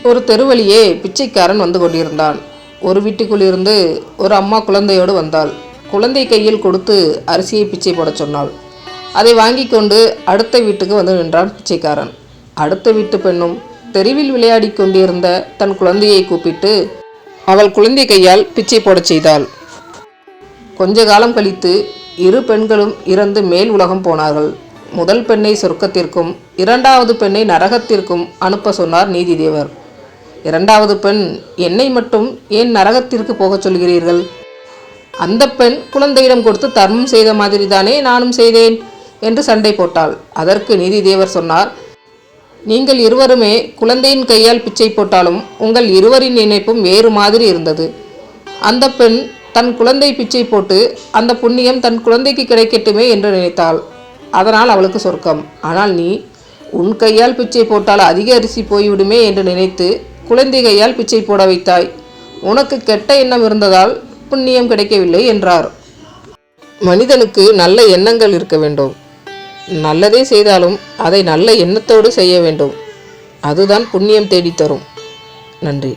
ஒரு தெருவழியே பிச்சைக்காரன் வந்து கொண்டிருந்தான். ஒரு வீட்டுக்குள்ளிருந்து ஒரு அம்மா குழந்தையோடு வந்தாள். குழந்தை கையில் கொடுத்து அரிசியை பிச்சை போட சொன்னாள். அதை வாங்கி கொண்டு அடுத்த வீட்டுக்கு வந்து நின்றான் பிச்சைக்காரன். அடுத்த வீட்டு பெண்ணும் தெருவில் விளையாடி கொண்டிருந்த தன் குழந்தையை கூப்பிட்டு அவள் குழந்தை கையால் பிச்சை போடச் செய்தாள். கொஞ்ச காலம் கழித்து இரு பெண்களும் இறந்து மேல் உலகம் போனார்கள். முதல் பெண்ணை சொர்க்கத்திற்கும் இரண்டாவது பெண்ணை நரகத்திற்கும் அனுப்ப சொன்னார் நீதிதேவர். இரண்டாவது பெண், என்னை மட்டும் ஏன் நரகத்திற்கு போகச் சொல்கிறீர்கள்? அந்த பெண் குழந்தையிடம் கொடுத்து தர்மம் செய்த மாதிரி தானே நானும் செய்தேன் என்று சண்டை போட்டாள். அதற்கு நீதிதேவர் சொன்னார், நீங்கள் இருவருமே குழந்தையின் கையால் பிச்சை போட்டாலும் உங்கள் இருவரின் நினைப்பும் வேறு மாதிரி இருந்தது. அந்த பெண் தன் குழந்தை பிச்சை போட்டு அந்த புண்ணியம் தன் குழந்தைக்கு கிடைக்கட்டுமே என்று நினைத்தாள். அதனால் அவளுக்கு சொர்க்கம். ஆனால் நீ உன் கையால் பிச்சை போட்டால் அதிக அரிசி போய்விடுமே என்று நினைத்து குழந்தை கையால் பிச்சை போட வைத்தாய். உனக்கு கெட்ட எண்ணம் இருந்ததால் புண்ணியம் கிடைக்கவில்லை என்றார். மனிதனுக்கு நல்ல எண்ணங்கள் இருக்க வேண்டும். நல்லதே செய்தாலும் அதை நல்ல எண்ணத்தோடு செய்ய வேண்டும். அதுதான் புண்ணியம் தேடித்தரும். நன்றி.